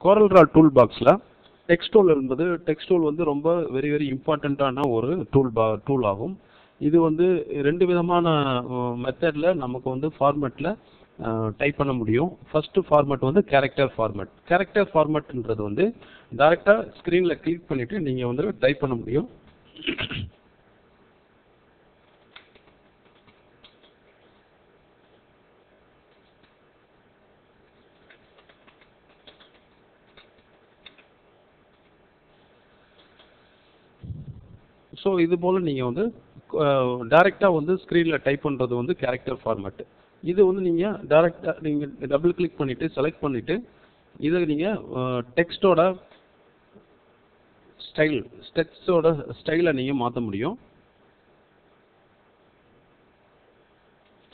CorelDRAW tool பாக்ஸில் text tool என்பது text tool வந்து ரொம்ப வெரி இம்பார்ட்டண்ட்டான ஒரு டூல் ஆகும். இது வந்து ரெண்டு விதமான மெத்தடில் நமக்கு வந்து ஃபார்மேட்டில் டைப் பண்ண முடியும். ஃபர்ஸ்ட் ஃபார்மேட் வந்து கேரக்டர் ஃபார்மேட். கேரக்டர் ஃபார்மேட்ன்றது வந்து டைரெக்டாக ஸ்க்ரீனில் கிளிக் பண்ணிவிட்டு நீங்கள் வந்து டைப் பண்ண முடியும். ஸோ இது போல் நீங்கள் வந்து டைரெக்டாக வந்து ஸ்க்ரீனில் டைப் பண்ணுறது வந்து கேரக்டர் ஃபார்மேட். இது வந்து நீங்கள் டைரெக்டாக நீங்கள் டபுள் கிளிக் பண்ணிவிட்டு செலக்ட் பண்ணிவிட்டு இதை நீங்கள் டெக்ஸ்டோட ஸ்டைலை நீங்கள் மாற்ற முடியும்.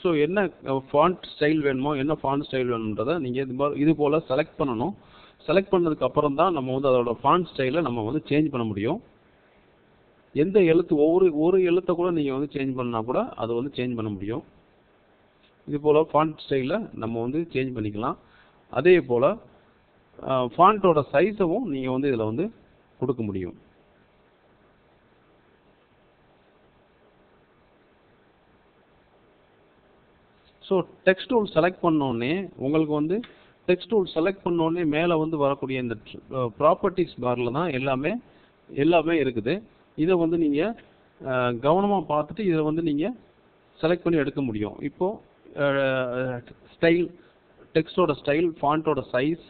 ஸோ என்ன ஃபாண்ட் ஸ்டைல் வேணுமோ, என்ன ஃபாண்ட் ஸ்டைல் வேணுன்றதை நீங்கள் இது போல் செலக்ட் பண்ணணும். செலக்ட் பண்ணதுக்கு அப்புறம் தான் நம்ம வந்து அதோட ஃபாண்ட் ஸ்டைலை நம்ம வந்து சேஞ்ச் பண்ண முடியும். எந்த எழுத்து ஒரு எழுத்தை கூட நீங்கள் வந்து சேஞ்ச் பண்ணால் கூட அதை வந்து சேஞ்ச் பண்ண முடியும். இது போல் ஃபாண்ட் ஸ்டைலை நம்ம வந்து சேஞ்ச் பண்ணிக்கலாம். அதே போல் ஃபாண்ட்டோட சைஸவும் நீங்கள் வந்து இதில் வந்து கொடுக்க முடியும். ஸோ டெக்ஸ்ட் டூல் செலக்ட் பண்ணோடனே உங்களுக்கு வந்து டெக்ஸ்ட் டூல் செலக்ட் பண்ணோடனே மேலே வந்து வரக்கூடிய இந்த ப்ராப்பர்ட்டிஸ் பாரில் தான் எல்லாமே இருக்குது. இதை வந்து நீங்கள் கவனமாக பார்த்துட்டு இதை வந்து நீங்கள் செலக்ட் பண்ணி எடுக்க முடியும். இப்போது ஸ்டைல், டெக்ஸ்டோட ஸ்டைல், ஃபாண்ட்டோட சைஸ்,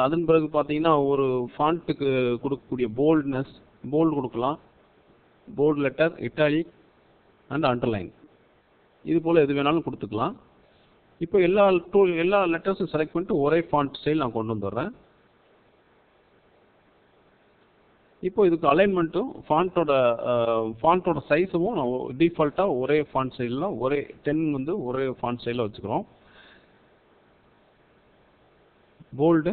அதன் பிறகு பார்த்தீங்கன்னா ஒரு ஃபாண்ட்டுக்கு கொடுக்கக்கூடிய போல்டு கொடுக்கலாம், bold letter, italic and underline, இது போல் எது வேணாலும் கொடுத்துக்கலாம். இப்போ எல்லா லெட்டர்ஸும் செலக்ட் பண்ணிட்டு ஒரே ஃபாண்ட் ஸ்டைல் நான் கொண்டு வந்துடுறேன். இப்போ இதுக்கு அலைன்மெண்ட்டும் ஃபாண்ட்டோட சைஸும் நான் டிஃபால்ட்டாக ஒரே ஃபாண்ட் ஸ்டைலில் ஒரே 10 வந்து ஒரே ஃபாண்ட் ஸ்டைலில் வச்சுக்கிறோம். போல்டு,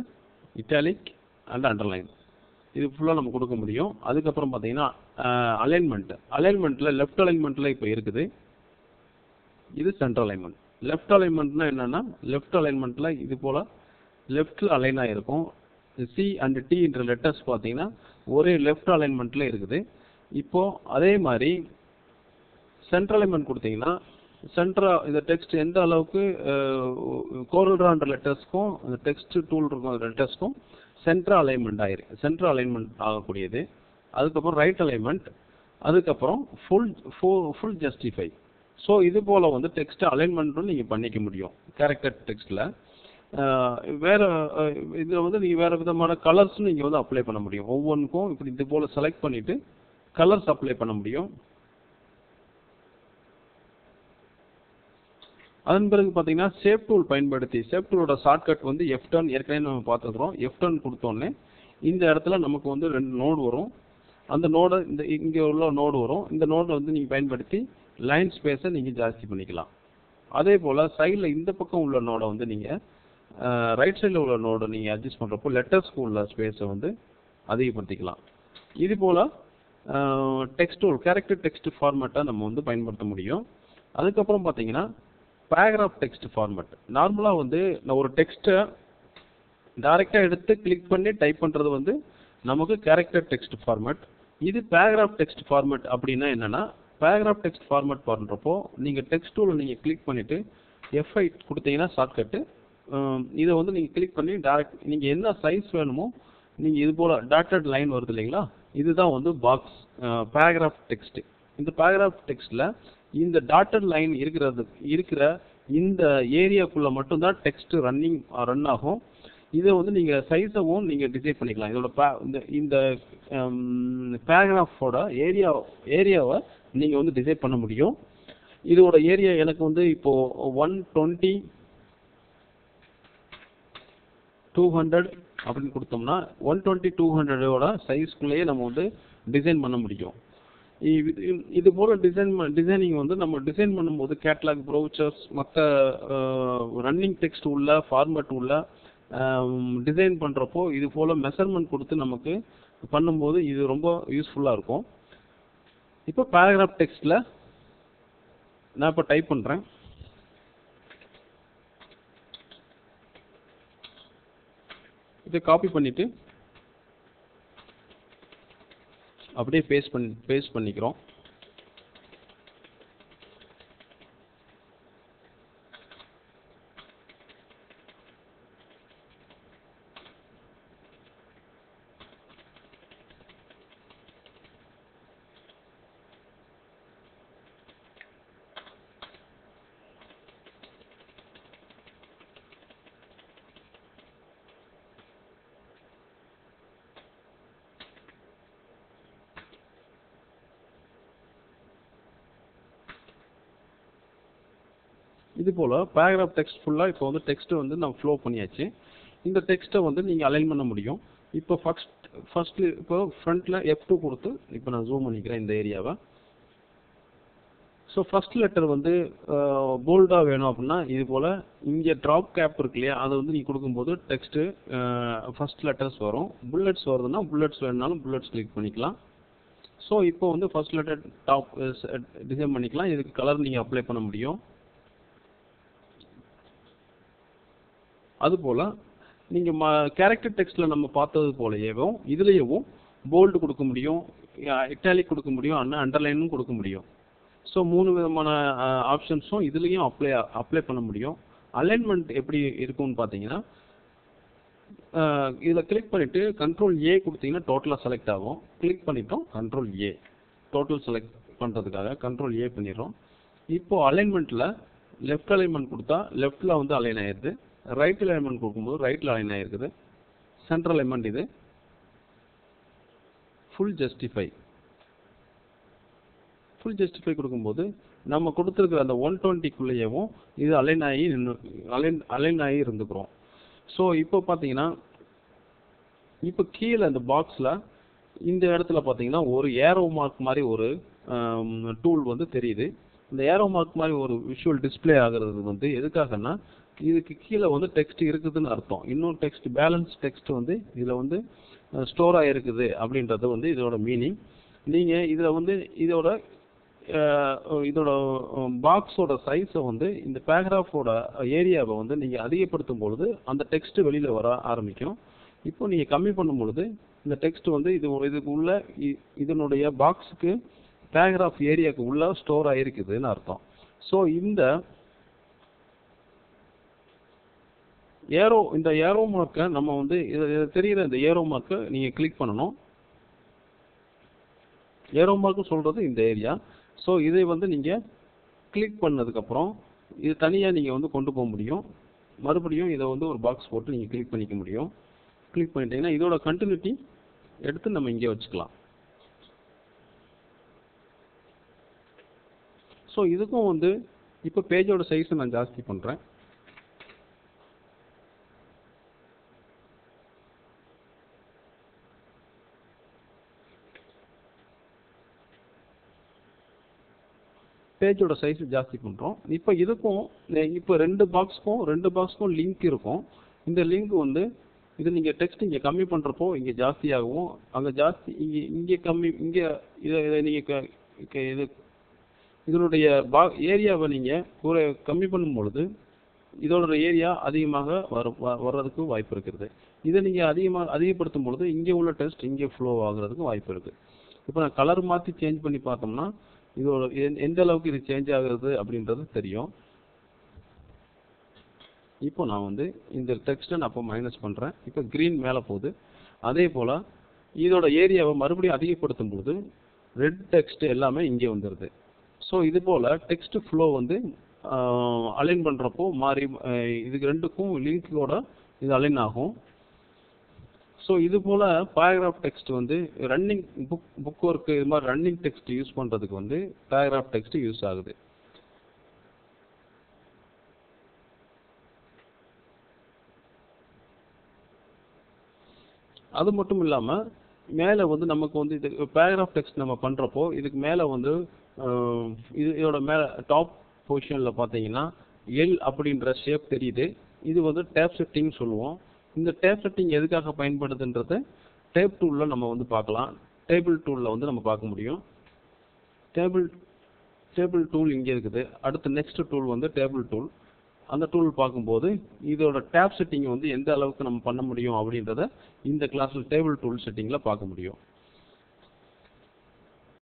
இட்டாலிக் அண்ட் அண்டர்லைன் இது ஃபுல்லாக நம்ம கொடுக்க முடியும். அதுக்கப்புறம் பார்த்தீங்கன்னா அலைன்மெண்ட்டில் லெஃப்ட் அலைன்மெண்ட்டில் இப்போ இருக்குது. இது சென்ட்ரல் அலைன்மெண்ட். லெஃப்ட் அலைன்மெண்ட்னா என்னென்னா, லெஃப்ட் அலைன்மெண்ட்டில் இது போல் லெஃப்டில் அலைனாக இருக்கும். சி அண்ட் டி என்ற லெட்டர்ஸ் பார்த்தீங்கன்னா ஒரே லெஃப்ட் அலைன்மெண்ட்டில் இருக்குது. இப்போது அதே மாதிரி சென்ட்ரல் அலைன்மெண்ட் கொடுத்தீங்கன்னா இந்த டெக்ஸ்ட் எந்த அளவுக்கு CorelDRAW லெட்டர்ஸ்க்கும் அந்த டெக்ஸ்ட் டூல் இருக்கும் லெட்டர்ஸ்க்கும் சென்ட்ரல் அலைன்மெண்ட் ஆகக்கூடியது. அதுக்கப்புறம் ரைட் அலைன்மெண்ட், அதுக்கப்புறம் ஃபுல் ஜஸ்டிஃபை. ஸோ இது போல் வந்து டெக்ஸ்ட் அலைன்மெண்ட்டும் நீங்கள் பண்ணிக்க முடியும் கேரக்டர் டெக்ஸ்ட்டில். வேறு இதில் வந்து நீங்கள் வேறு விதமான கலர்ஸும் நீங்கள் வந்து அப்ளை பண்ண முடியும். ஒவ்வொன்றுக்கும் இப்படி இது போல் செலக்ட் பண்ணிவிட்டு கலர்ஸ் அப்ளை பண்ண முடியும். அதன் பிறகு பார்த்தீங்கன்னா சேவ் டூல் பயன்படுத்தி, சேவ் டூலோட ஷார்ட்கட் வந்து F10 ஏற்கனவே நம்ம பார்த்துக்கிறோம். F10 கொடுத்தோன்னே இந்த இடத்துல நமக்கு வந்து 2 நோடு வரும். அந்த நோடை இங்கே உள்ள நோடு வரும். இந்த நோடை வந்து நீங்கள் பயன்படுத்தி லைன் ஸ்பேஸை நீங்கள் ஜாஸ்தி பண்ணிக்கலாம். அதே போல் சைடில் இந்த பக்கம் உள்ள நோடை வந்து நீங்கள் ரைட் சைடில் உள்ள நோடை நீங்கள் அட்ஜஸ்ட் பண்ணுறப்போ லெட்டர்ஸ்க்கு உள்ள ஸ்பேஸை வந்து அதிகப்படுத்திக்கலாம். இது போல் டெக்ஸ்ட் டூல் கேரக்டர் டெக்ஸ்ட் ஃபார்மேட்டை நம்ம வந்து பயன்படுத்த முடியும். அதுக்கப்புறம் பார்த்தீங்கன்னா பேராகிராஃப் டெக்ஸ்ட் ஃபார்மேட். நார்மலாக வந்து நான் ஒரு டெக்ஸ்ட்டை டைரெக்டாக எடுத்து கிளிக் பண்ணி டைப் பண்ணுறது வந்து நமக்கு கேரக்டர் டெக்ஸ்ட் ஃபார்மேட். இது பேராகிராஃப் டெக்ஸ்ட் ஃபார்மேட் அப்படின்னா என்னென்னா, பேராகிராஃப் டெக்ஸ்ட் ஃபார்மேட் பண்ணுறப்போ நீங்கள் டெக்ஸ்ட் டூலை நீங்கள் கிளிக் பண்ணிவிட்டு F8 கொடுத்தீங்கன்னா ஷார்ட்கட்டு, இதை வந்து நீங்கள் கிளிக் பண்ணி நீங்கள் என்ன சைஸ் வேணுமோ நீங்கள் இது போல் டாட்டட் லைன் வருது இல்லைங்களா, இதுதான் வந்து பாக்ஸ் பேராகிராஃப் டெக்ஸ்ட்டு. இந்த பேராகிராஃப் டெக்ஸ்ட்டில் இந்த டாட்டட் லைன் இருக்கிற இந்த ஏரியாக்குள்ளே மட்டும்தான் டெக்ஸ்ட் ரன் ஆகும். இதை வந்து நீங்கள் சைஸவும் நீங்கள் டிசைட் பண்ணிக்கலாம். இதோட இந்த பேராகிராஃபோட ஏரியாவை நீங்கள் வந்து டிசைட் பண்ண முடியும். இதோட ஏரியா எனக்கு வந்து இப்போது 120 200 அப்படின்னு கொடுத்தோம்னா 120 200ஓட சைஸ்க்குள்ளேயே நம்ம வந்து டிசைன் பண்ண முடியும். இது போல டிசைனிங் வந்து நம்ம டிசைன் பண்ணும்போது கேட்லாக், ப்ரௌச்சர்ஸ், மற்ற ரன்னிங் டெக்ஸ்ட் உள்ள ஃபார்மேட் உள்ள டிசைன் பண்ணுறப்போ இது போல் மெஷர்மெண்ட் கொடுத்து நமக்கு பண்ணும்போது இது ரொம்ப யூஸ்ஃபுல்லாக இருக்கும். இப்போ பேராகிராஃப் டெக்ஸ்ட்டில் நான் இப்போ டைப் பண்ணுறேன். இப்போ இதை காப்பி பண்ணிவிட்டு அப்படியே பேஸ்ட் பண்ணிக்கிறோம். இது போல் பேராகிராஃப் டெக்ஸ்ட் ஃபுல்லாக இப்போ வந்து டெக்ஸ்ட்டு வந்து நம்ம ஃப்ளோ பண்ணியாச்சு. இந்த டெக்ஸ்ட்டை வந்து நீங்கள் அலைன் பண்ண முடியும். இப்போ ஃபஸ்ட்டு இப்போ ஃப்ரண்ட்டில் F2 கொடுத்து இப்போ நான் ஜூம் பண்ணிக்கிறேன் இந்த ஏரியாவை. ஸோ ஃபஸ்ட் லெட்டர் வந்து போல்டாக வேணும் அப்படின்னா இது போல் இங்கே ட்ராப் கேப் இருக்கு இல்லையா, அதை வந்து நீங்கள் கொடுக்கும்போது டெக்ஸ்ட்டு ஃபஸ்ட் லெட்டர்ஸ் வரும். புல்லட்ஸ் வருதுன்னா புல்லட்ஸ் வேணுனாலும் புல்லட்ஸ் கிளிக் பண்ணிக்கலாம். ஸோ இப்போ வந்து ஃபஸ்ட் லெட்டர் டாப் டிசைன் பண்ணிக்கலாம். இதுக்கு கலர் நீங்கள் அப்ளை பண்ண முடியும். அதுபோல் நீங்கள் கேரக்டர் டெக்ஸ்ட்டில் நம்ம பார்த்தது போலயேவும் இதுலேயும் போல்டு கொடுக்க முடியும், இட்டாலிக் கொடுக்க முடியும், அண்டர்லைனும் கொடுக்க முடியும். ஸோ 3 விதமான ஆப்ஷன்ஸும் இதுலேயும் அப்ளை பண்ண முடியும். அலைன்மெண்ட் எப்படி இருக்கும்னு பார்த்தீங்கன்னா இதில் கிளிக் பண்ணிவிட்டு கண்ட்ரோல் A கொடுத்தீங்கன்னா டோட்டலாக செலக்ட் ஆகும். கிளிக் பண்ணிட்டோம் கண்ட்ரோல் A டோட்டல் செலக்ட் பண்ணுறதுக்காக கண்ட்ரோல் A பண்ணிடுறோம். இப்போது அலைன்மெண்ட்டில் லெஃப்ட் அலைன்மெண்ட் கொடுத்தா லெஃப்ட்டில் வந்து அலைன் ஆயிடுது, ரைட் அலைன்மெண்ட் கொடுக்கும்போது ரைட்டில் அலைன் ஆகிருக்குது. சென்ட்ரல் அலைன்மெண்ட் இது. ஃபுல் ஜஸ்டிஃபை கொடுக்கும்போது நம்ம கொடுத்துருக்குற அந்த 120க்குள்ளேயும் இது அலைன் ஆகி இருந்துக்கிறோம். ஸோ இப்போ பார்த்தீங்கன்னா இப்போ கீழே இந்த பாக்ஸில் இந்த இடத்துல பார்த்தீங்கன்னா ஒரு ஏரோ மார்க் மாதிரி ஒரு டூல் வந்து தெரியுது. இந்த ஏரோ மார்க் மாதிரி ஒரு விஷுவல் டிஸ்பிளே ஆகிறது வந்து எதுக்காகன்னா இதுக்கு கீழே வந்து டெக்ஸ்ட் இருக்குதுன்னு அர்த்தம். இன்னும் டெக்ஸ்ட் பேலன்ஸ் டெக்ஸ்ட் வந்து இதில் வந்து ஸ்டோர் ஆகிருக்குது அப்படின்றது வந்து இதோட மீனிங். நீங்கள் இதில் வந்து இதோட பாக்ஸோட சைஸை வந்து இந்த பேராகிராஃபோட ஏரியாவை வந்து நீங்கள் அதிகப்படுத்தும் பொழுது அந்த டெக்ஸ்ட் வெளியில் வர ஆரம்பிக்கும். இப்போ நீங்கள் கம்மி பண்ணும் பொழுது இந்த டெக்ஸ்ட் வந்து இதுக்கு உள்ள இதனுடைய பாக்ஸுக்கு பேராகிராஃப் ஏரியாவுக்கு உள்ள ஸ்டோர் ஆகிருக்குதுன்னு அர்த்தம். ஸோ இந்த ஏரோ மார்க்கை நம்ம வந்து தெரிகிற இந்த ஏரோ மார்க்கை நீங்கள் கிளிக் பண்ணணும். ஏரோ மார்க்கு சொல்கிறது இந்த ஏரியா. ஸோ இதை வந்து நீங்கள் கிளிக் பண்ணதுக்கப்புறம் இது தனியாக நீங்கள் வந்து கொண்டு போக முடியும். மறுபடியும் இதை வந்து ஒரு பாக்ஸ் போட்டு நீங்கள் கிளிக் பண்ணிக்க முடியும். கிளிக் பண்ணிட்டீங்கன்னா இதோட கண்டினியூட்டி எடுத்து நம்ம இங்கே வச்சுக்கலாம். ஸோ இதுக்கும் வந்து இப்போ பேஜோட சைஸை நான் ஜாஸ்தி பண்ணுறேன். பேஜோட சைஸ் ஜாஸ்தி பண்ணுறோம். இப்போ இதுக்கும் இப்போ ரெண்டு பாக்ஸ்க்கும் லிங்க் இருக்கும். இந்த லிங்க் வந்து இது நீங்கள் டெக்ஸ்ட் இங்கே கம்மி பண்ணுறப்போ இங்கே ஜாஸ்தியாகவும் அங்கே ஜாஸ்தி இங்கே கம்மி இங்கே இதை நீங்கள் இதனுடைய ஏரியாவை நீங்கள் கம்மி பண்ணும் பொழுது இதோட ஏரியா அதிகமாக வர்றதுக்கு வாய்ப்பு இருக்குது. இதை நீங்கள் அதிகப்படுத்தும் பொழுது இங்கே உள்ள டெக்ஸ்ட் இங்கே ஃப்ளோ ஆகுறதுக்கு வாய்ப்பு இருக்குது. இப்போ நான் கலர் மாற்றி சேஞ்ச் பண்ணி பார்த்தோம்னா இதோட எந்த அளவுக்கு இது சேஞ்ச் ஆகுறது அப்படின்றது தெரியும். இப்போ நான் வந்து இந்த டெக்ஸ்ட்டை நான் இப்போ மைனஸ் பண்ணுறேன். இப்போ க்ரீன் மேலே போகுது. அதே போல் இதோட ஏரியாவை மறுபடியும் அதிகப்படுத்தும் பொழுது ரெட் டெக்ஸ்ட் எல்லாமே இங்கே வந்துடுது. ஸோ இது போல் டெக்ஸ்ட் ஃப்ளோ வந்து அலைன் பண்ணுறப்போ மாறி இதுக்கு ரெண்டுக்கும் லிங்க்கோட இது அலைன் ஆகும். ஸோ இது போல் பேராகிராஃப் டெக்ஸ்ட் வந்து ரன்னிங் புக் ஒர்க்கு இது மாதிரி ரன்னிங் டெக்ஸ்ட் யூஸ் பண்ணுறதுக்கு வந்து பேராகிராஃப் டெக்ஸ்ட் யூஸ் ஆகுது. அது மட்டும் இல்லாமல் மேலே வந்து நமக்கு வந்து இது பேராகிராஃப் டெக்ஸ்ட் நம்ம பண்ணுறப்போ இதுக்கு மேலே வந்து இதோட மேலே டாப் பொசிஷனில் பார்த்தீங்கன்னா எல் அப்படின்ற ஷேப் தெரியுது. இது வந்து டேப் செட்டிங் சொல்லுவோம். இந்த டேப் செட்டிங் எதுக்காக பயன்படுதுன்றதை டேப் டூலில் நம்ம வந்து பார்க்கலாம். டேபிள் டூலில் வந்து நம்ம பார்க்க முடியும். டேபிள் டூல் இங்கே இருக்குது. அடுத்து நெக்ஸ்ட் டூல் வந்து டேபிள் டூல். அந்த டூல் பார்க்கும்போது இதோட டேப் செட்டிங் வந்து எந்த அளவுக்கு நம்ம பண்ண முடியும் அப்படின்றத இந்த கிளாஸில் டேபிள் டூல் செட்டிங்கில் பார்க்க முடியும்.